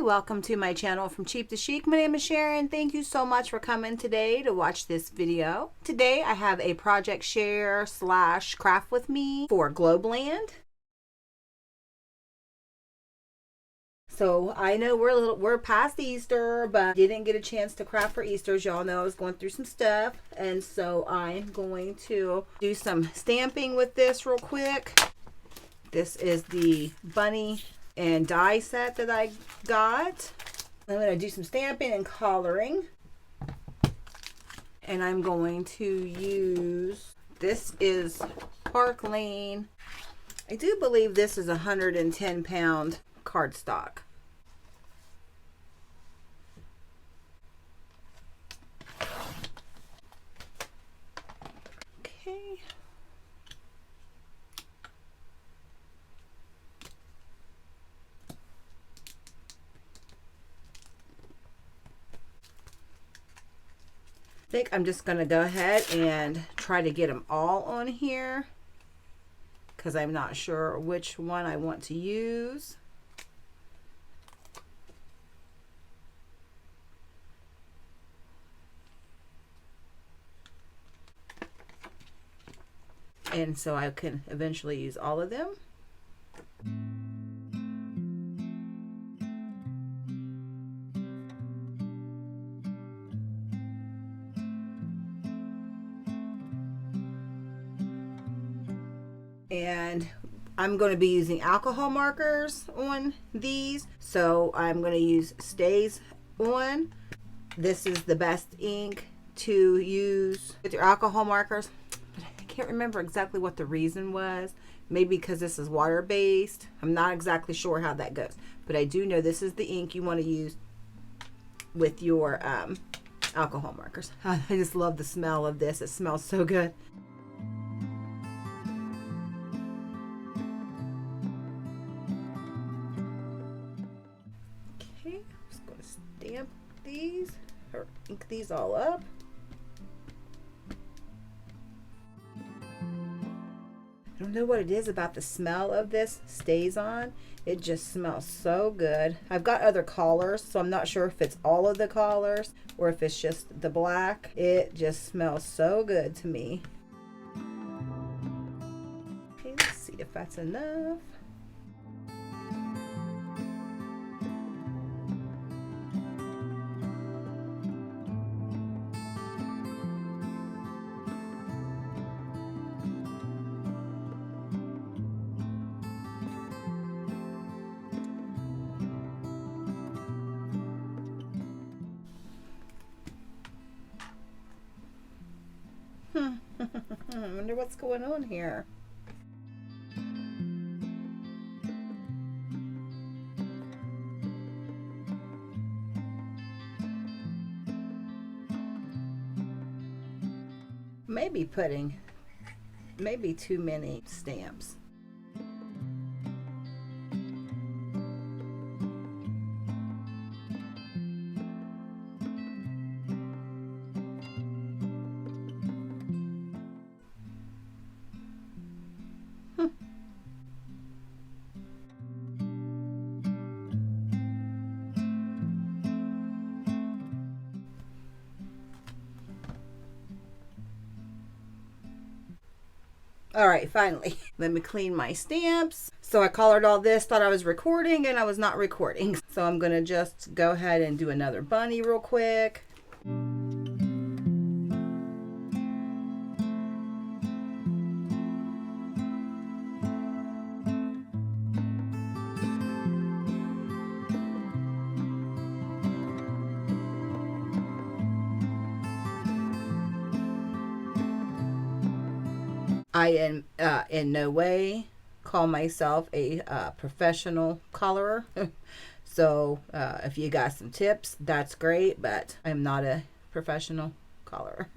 welcome to my channel From Cheap to Chic. My name is Sharon. Thank you so much for coming today to watch this video. Today I have a project share / craft with me for Globleland. So I know we're past Easter, but didn't get a chance to craft for Easter. As y'all know, I was going through some stuff, and so I'm going to do some stamping with this real quick. This is the bunny and die set that I got. I'm going to do some stamping and coloring, and I'm going to use, this is Park Lane. I do believe this is 110-pound cardstock. Okay. I think I'm just going to go ahead and try to get them all on here because I'm not sure which one I want to use. And so I can eventually use all of them. And I'm going to be using alcohol markers on these, so I'm going to use Stays On. This is the best ink to use with your alcohol markers. I can't remember exactly what the reason was. Maybe because this is water based. I'm not exactly sure how that goes, but I do know this is the ink you want to use with your alcohol markers. I just love the smell of this. It smells so good. Okay, I'm just going to stamp these or ink these all up. I don't know what it is about the smell of this Stays On. It just smells so good. I've got other collars, so I'm not sure if it's all of the collars or if it's just the black. It just smells so good to me. Okay, let's see if that's enough. I wonder what's going on here. Maybe putting too many stamps. All right, finally, let me clean my stamps. So I colored all this, thought I was recording, and I was not recording. So I'm gonna just go ahead and do another bunny real quick. I am in no way call myself a professional colorer. So if you got some tips, that's great, but I'm not a professional colorer.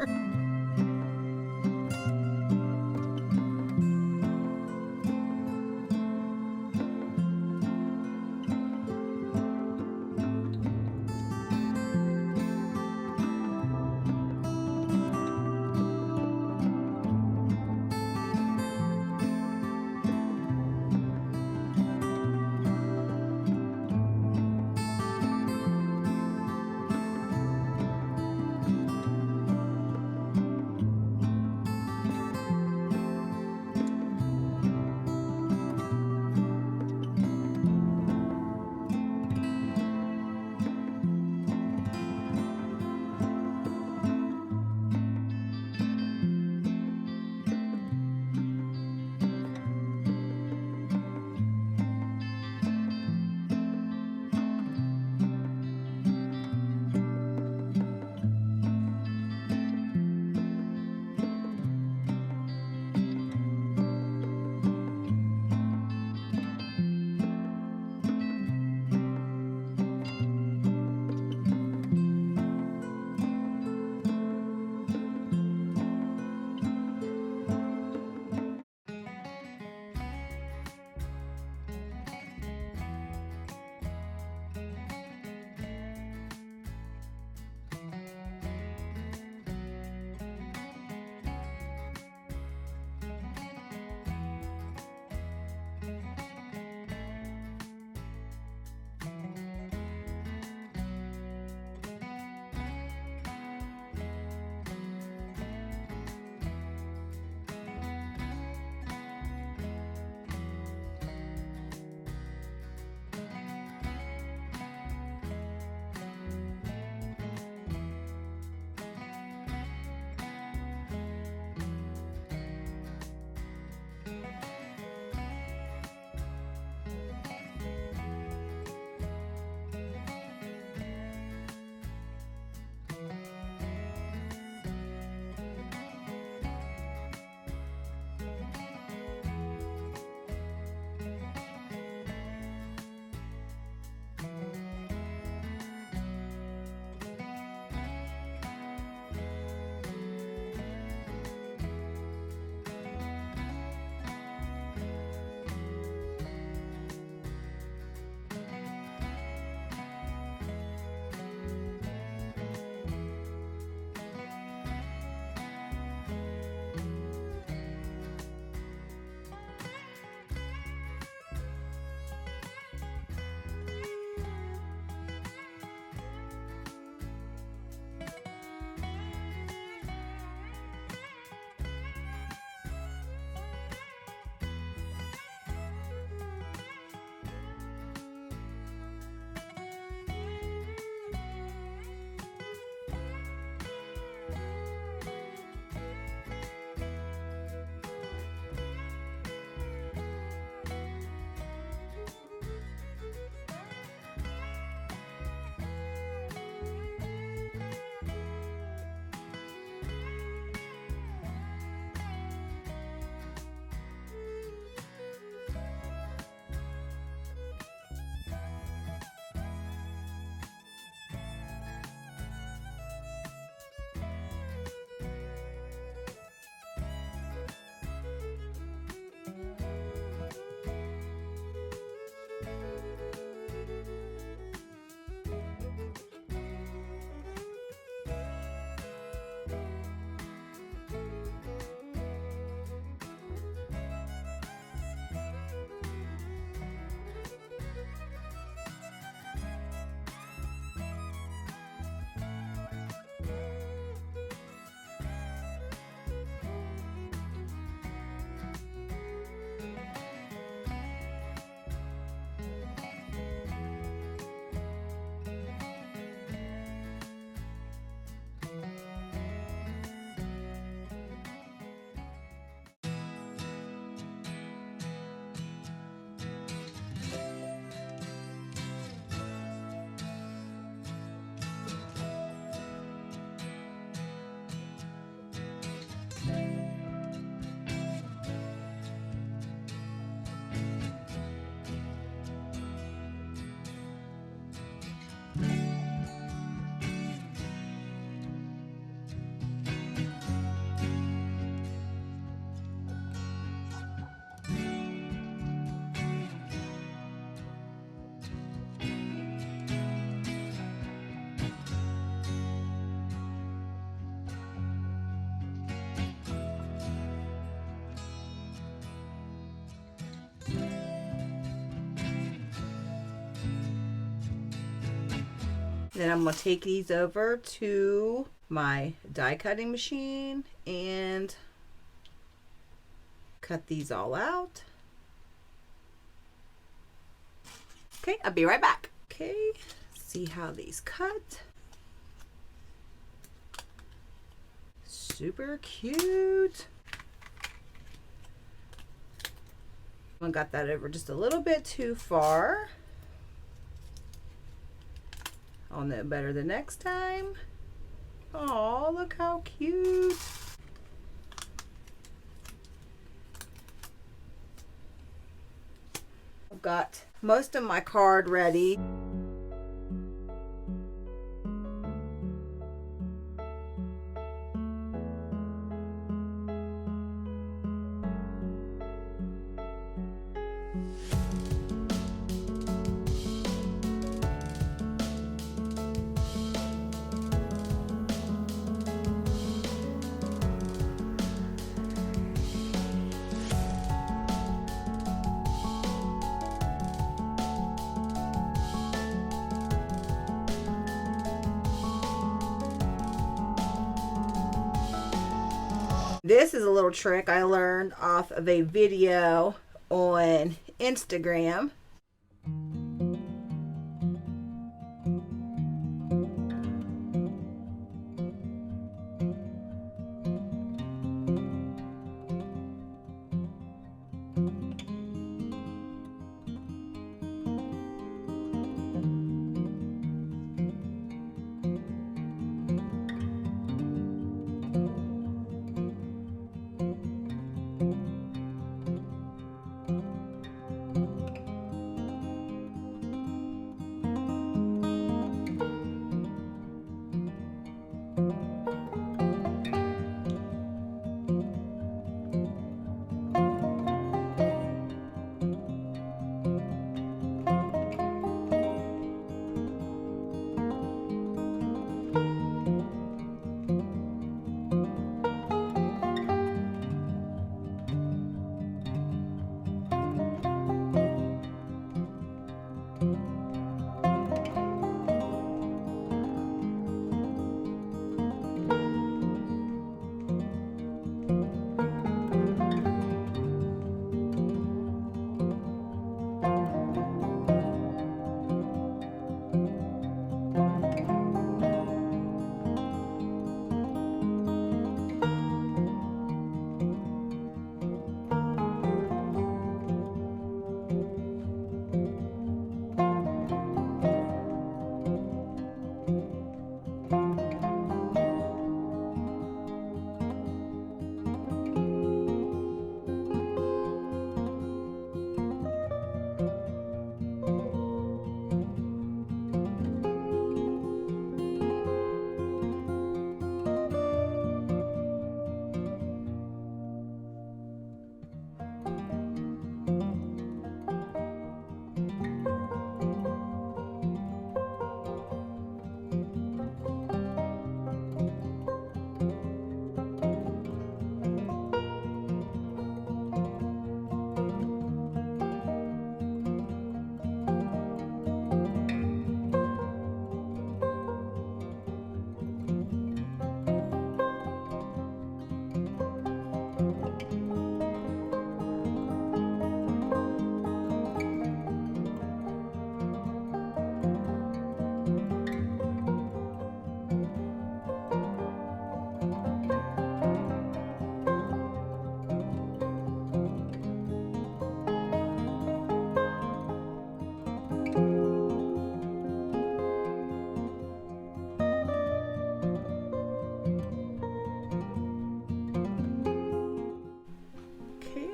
Then I'm going to take these over to my die cutting machine and cut these all out. Okay, I'll be right back. Okay, see how these cut. Super cute. I got that over just a little bit too far. I'll know better the next time. Oh, look how cute. I've got most of my card ready. This is a little trick I learned off of a video on Instagram.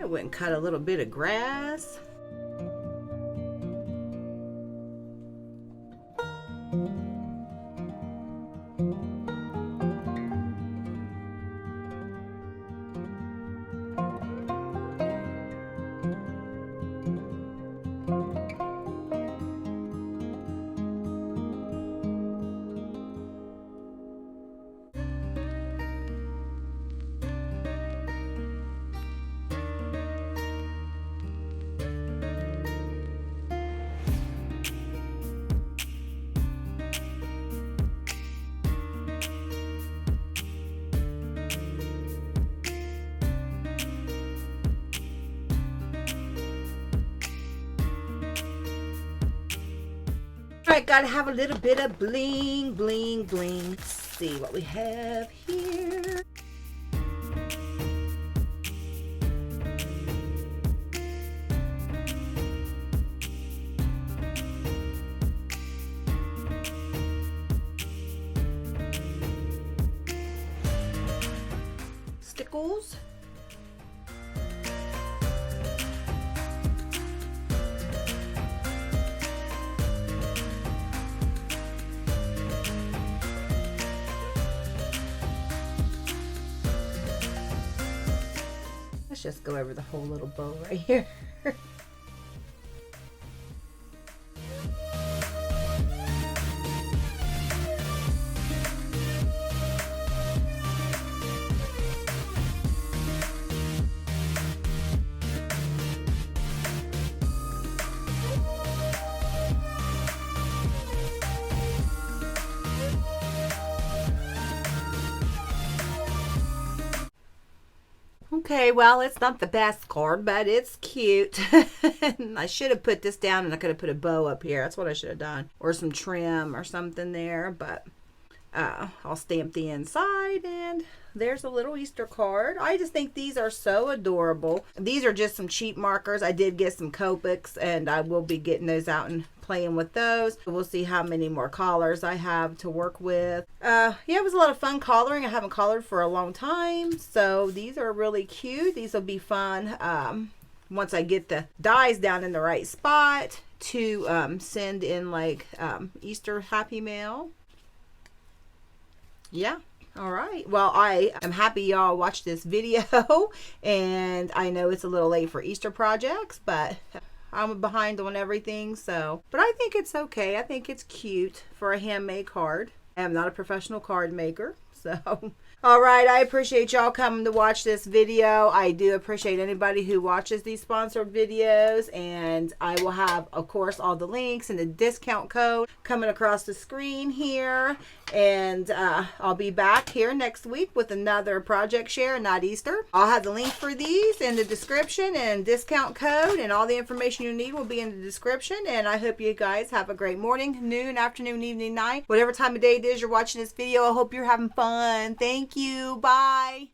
I went and cut a little bit of grass. right, gotta have a little bit of bling, bling, bling. Let's see what we have here. Stickles. Let's just go over the whole little bow right here. Okay, well, it's not the best card, but it's cute. I should have put this down and I could have put a bow up here. That's what I should have done. Or some trim or something there, but I'll stamp the inside, and there's a little Easter card. I just think these are so adorable. These are just some cheap markers. I did get some Copics, and I will be getting those out and playing with those. We'll see how many more collars I have to work with. Yeah, it was a lot of fun collaring. I haven't collared for a long time, so these are really cute. These will be fun once I get the dies down in the right spot to send in like Easter Happy Mail. Yeah. All right. Well, I am happy y'all watched this video, and I know it's a little late for Easter projects, but I'm behind on everything, so. But I think it's okay. I think it's cute for a handmade card. I am not a professional card maker, so. All right, I appreciate y'all coming to watch this video. I do appreciate anybody who watches these sponsored videos, and I will have, of course, all the links and the discount code coming across the screen here. And I'll be back here next week with another project share, not Easter. I'll have the link for these in the description, and discount code, and all the information you need will be in the description. And I hope you guys have a great morning, noon, afternoon, evening, night, whatever time of day it is you're watching this video. I hope you're having fun. Thank you. Bye.